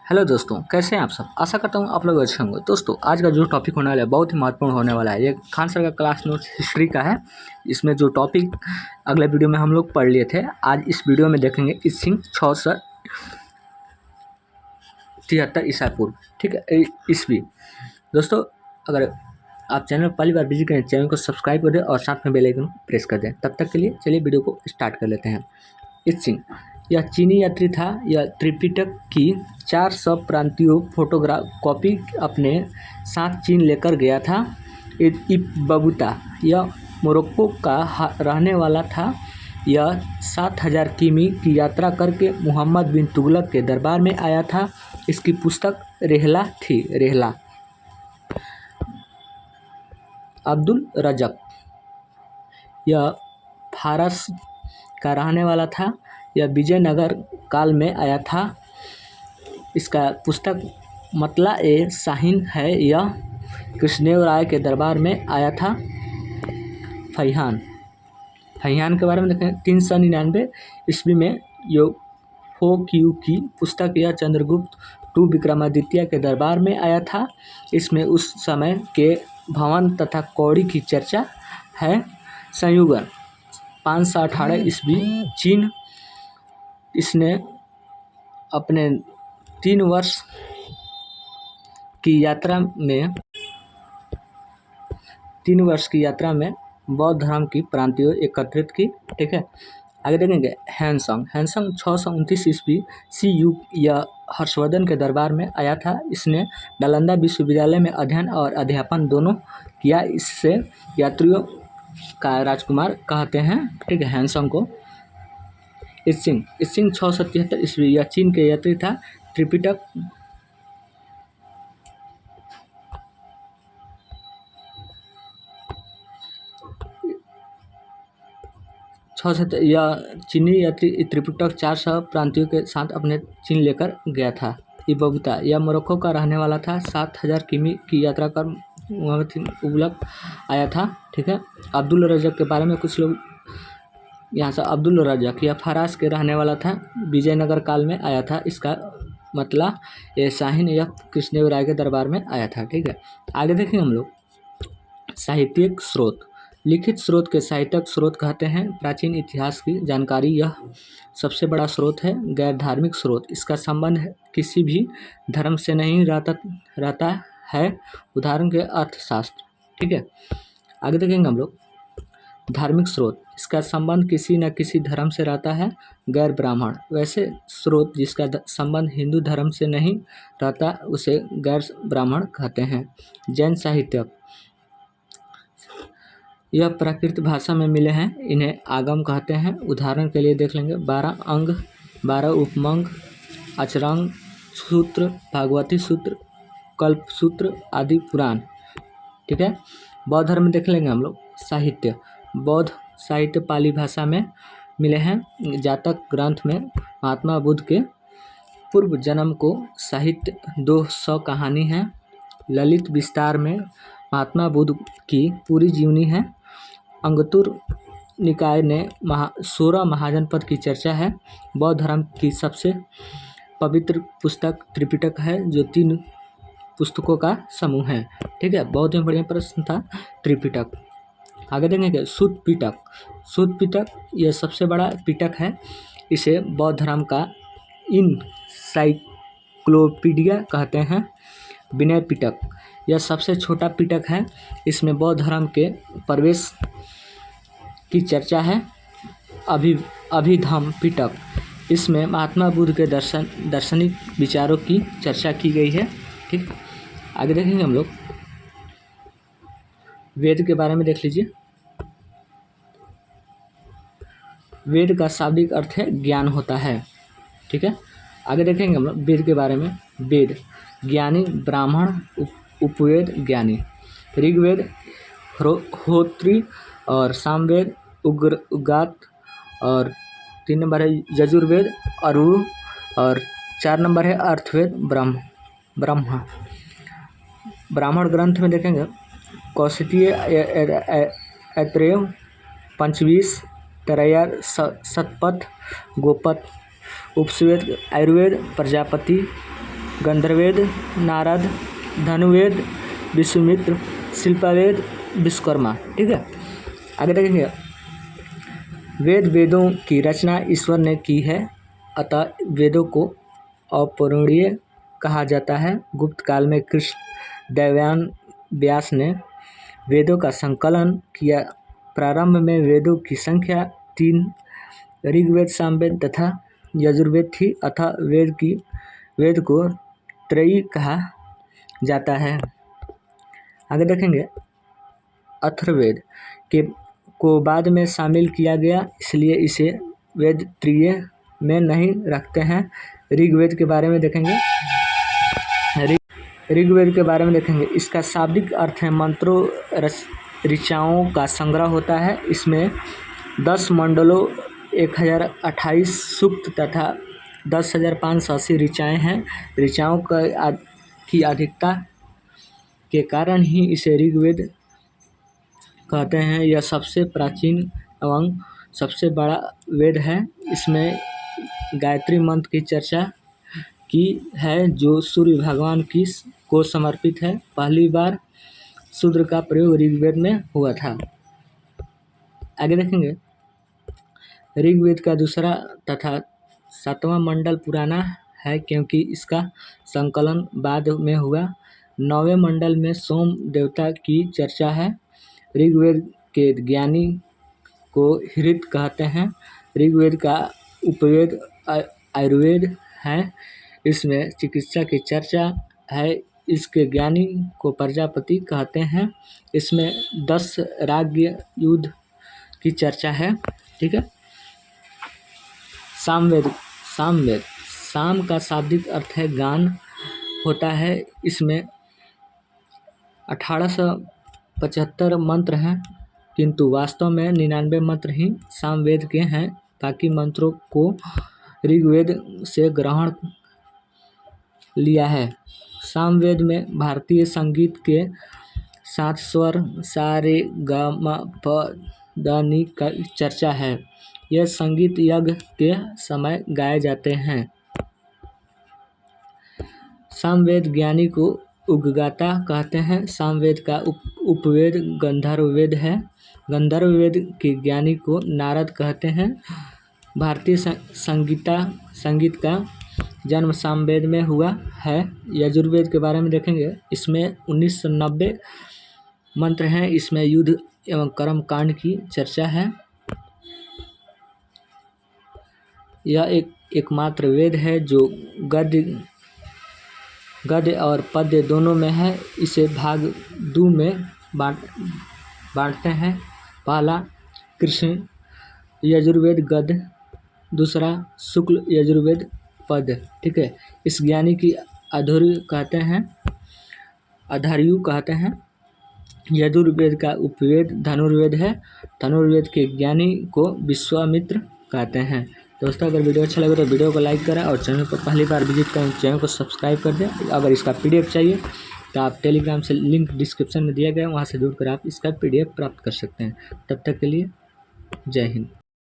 Hello दोस्तों, कैसे हैं आप सब। आशा करता हूँ आप लोग अच्छे होंगे। दोस्तों, आज का जो टॉपिक होने वाला है बहुत ही महत्वपूर्ण होने वाला है। ये खान सर का क्लास नोट्स हिस्ट्री का है। इसमें जो टॉपिक अगले वीडियो में हम लोग पढ़ लिए थे, आज इस वीडियो में देखेंगे ईसिंग 673 ईसा पूर्व, ठीक है, ईस्वी। दोस्तों, अगर आप चैनल पर पहली बार विजिट करें, चैनल को सब्सक्राइब कर दें और साथ में बेल आइकन प्रेस कर दें। तब तक के लिए चलिए वीडियो को स्टार्ट कर लेते हैं। ईसिंग यह चीनी यात्री था। यह त्रिपिटक की 400 प्रांतीय फोटोग्राफ कॉपी अपने साथ चीन लेकर गया था। इब्न बतूता यह मोरक्को का रहने वाला था। यह 7000 किमी की यात्रा करके मोहम्मद बिन तुगलक के दरबार में आया था। इसकी पुस्तक रेहला थी। रेहला। अब्दुल रज़्ज़ाक़ यह फारस का रहने वाला था। यह विजयनगर काल में आया था। इसका पुस्तक मतला ए शाहीन है। यह कृष्णदेवराय के दरबार में आया था। फहियान के बारे में देखें, 399 ईस्वी में योफोक्यू की पुस्तक यह चंद्रगुप्त टू विक्रमादित्य के दरबार में आया था। इसमें उस समय के भवन तथा कौड़ी की चर्चा है। संयुगन 518 ईस्वी चीन। इसने अपने 3 वर्ष की यात्रा में बौद्ध धर्म की प्रांतियों एकत्रित की, ठीक है। आगे देखेंगे हैंसंग 629 ईस्वी सी युग। यह हर्षवर्धन के दरबार में आया था। इसने नालंदा विश्वविद्यालय में अध्ययन और अध्यापन दोनों किया। इससे यात्रियों का राजकुमार कहते हैं, ठीक है, हैंसंग को। ईसिंग 673 ईस्वी। यह चीन के यात्री था। त्रिपिटक यह चीनी यात्री त्रिपिटक 400 प्रांतियों के साथ अपने चीन लेकर गया था। इब्न बतूता यह मोरक्को का रहने वाला था। 7000 किमी की यात्रा कर मोहम्मद बिन तुगलक आया था, ठीक है। अब्दुल रज़्ज़ाक़ के बारे में कुछ लोग यहाँ से। अब्दुल रज़्ज़ाक़ यह फारस के रहने वाला था। विजयनगर काल में आया था। इसका मतला ए शाहीन यह कृष्णदेवराय के दरबार में आया था, ठीक है। आगे देखेंगे हम लोग साहित्यिक स्रोत। लिखित स्रोत के साहित्यिक स्रोत कहते हैं। प्राचीन इतिहास की जानकारी यह सबसे बड़ा स्रोत है। गैर धार्मिक स्रोत, इसका संबंध किसी भी धर्म से नहीं रहता है। उदाहरण के अर्थशास्त्र, ठीक है। आगे देखेंगे हम लोग धार्मिक स्रोत, इसका संबंध किसी न किसी धर्म से रहता है। गैर ब्राह्मण, वैसे स्रोत जिसका संबंध हिंदू धर्म से नहीं रहता उसे गैर ब्राह्मण कहते हैं। जैन साहित्यक, यह प्राकृत भाषा में मिले हैं। इन्हें आगम कहते हैं। उदाहरण के लिए देख लेंगे 12 अंग, 12 उपमंग, अचरंग सूत्र, भागवती सूत्र, कल्प सूत्र आदि पुराण, ठीक है। बौद्ध धर्म में देख लेंगे हम लोग साहित्य। बौद्ध साहित्य पाली भाषा में मिले हैं। जातक ग्रंथ में महात्मा बुद्ध के पूर्व जन्म को साहित्य 200 कहानी है। ललित विस्तार में महात्मा बुद्ध की पूरी जीवनी है। अंगुत्तर निकाय ने 16 महाजनपद की चर्चा है। बौद्ध धर्म की सबसे पवित्र पुस्तक त्रिपिटक है, जो 3 पुस्तकों का समूह है, ठीक है। बहुत ही बढ़िया प्रश्न था त्रिपिटक। आगे देखेंगे सूत पिटक यह सबसे बड़ा पिटक है। इसे बौद्ध धर्म का इनसाइक्लोपीडिया कहते हैं। विनय पिटक यह सबसे छोटा पिटक है। इसमें बौद्ध धर्म के प्रवेश की चर्चा है। अभिधम्म पिटक, इसमें महात्मा बुद्ध के दार्शनिक विचारों की चर्चा की गई है, ठीक। आगे देखेंगे हम लोग वेद के बारे में देख लीजिए। वेद का शाब्दिक अर्थ है ज्ञान होता है, ठीक है। आगे देखेंगे हम लोग वेद के बारे में। वेद ज्ञानी, ब्राह्मण, उपवेद ज्ञानी। ऋग्वेद होत्री और सामवेद उगात, और 3 नंबर है यजुर्वेद अरु, और 4 नंबर है अर्थवेद ब्रह्मा। ब्राह्मण ग्रंथ में देखेंगे कौशिकीय, ऐतरेय, पंचवीस, तैत्तिरीय, शतपथ, गोपथ। उपवेद आयुर्वेद प्रजापति, गंधर्ववेद, नारद, धनुर्वेद, विश्वामित्र, शिल्पवेद, विश्वकर्मा। ठीक है, आगे देखेंगे। वेदों की रचना ईश्वर ने की है, अतः वेदों को अपौरुषीय कहा जाता है। गुप्त काल में कृष्ण देवयान व्यास ने वेदों का संकलन किया। प्रारंभ में वेदों की संख्या 3 ऋग्वेद, सामवेद तथा यजुर्वेद थी, अतः वेद को त्रयी कहा जाता है। आगे देखेंगे। अथर्ववेद को बाद में शामिल किया गया, इसलिए इसे वेद त्रयी में नहीं रखते हैं। ऋग्वेद के बारे में देखेंगे। ऋग्वेद के बारे में देखेंगे। इसका शाब्दिक अर्थ है मंत्रों ऋचाओं का संग्रह होता है। इसमें 10 मंडलों, 1028 सूक्त तथा 10,580 ऋचाएँ हैं। ऋचाओं की अधिकता के कारण ही इसे ऋग्वेद कहते हैं। यह सबसे प्राचीन एवं सबसे बड़ा वेद है। इसमें गायत्री मंत्र की चर्चा की है, जो सूर्य भगवान को समर्पित है। पहली बार शूद्र का प्रयोग ऋग्वेद में हुआ था। आगे देखेंगे। ऋग्वेद का दूसरा तथा 7वां मंडल पुराना है, क्योंकि इसका संकलन बाद में हुआ। 9वें मंडल में सोम देवता की चर्चा है। ऋग्वेद के ज्ञानी को हृत कहते हैं। ऋग्वेद का उपवेद आयुर्वेद है। इसमें चिकित्सा की चर्चा है। इसके ज्ञानी को प्रजापति कहते हैं। इसमें 10 राज्य युद्ध की चर्चा है। ठीक है। सामवेद साम का शाब्दिक अर्थ है गान होता है। इसमें 1875 मंत्र हैं, किंतु वास्तव में 99 मंत्र ही सामवेद के हैं। बाकी मंत्रों को ऋग्वेद से ग्रहण लिया है। सामवेद में भारतीय संगीत के 7 स्वर सा रे ग म प द नि का चर्चा है। यह संगीत यज्ञ के समय गाए जाते हैं। सामवेद ज्ञानी को उद्गाता कहते हैं। सामवेद का उपवेद गंधर्ववेद है। गंधर्ववेद के ज्ञानी को नारद कहते हैं। भारतीय संगीत का जन्म सामवेद में हुआ है। यजुर्वेद के बारे में देखेंगे। इसमें 1990 मंत्र हैं। इसमें युद्ध एवं कर्म कांड की चर्चा है। यह एकमात्र वेद है जो गद्य और पद्य दोनों में है। इसे भाग 2 में बांटते हैं। पहला कृष्ण यजुर्वेद गद्य, दूसरा शुक्ल यजुर्वेद पद्य। ठीक है। इस ज्ञानी की अधर्यु कहते हैं। यजुर्वेद का उपवेद धनुर्वेद है। धनुर्वेद के ज्ञानी को विश्वामित्र कहते हैं। दोस्तों, अगर वीडियो अच्छा लगे तो वीडियो को लाइक करें और चैनल पर पहली बार विजिट करें, चैनल को सब्सक्राइब कर दें। अगर इसका PDF चाहिए तो आप टेलीग्राम से लिंक डिस्क्रिप्शन में दिया गया है, वहाँ से जुड़कर आप इसका PDF प्राप्त कर सकते हैं। तब तक के लिए जय हिंद।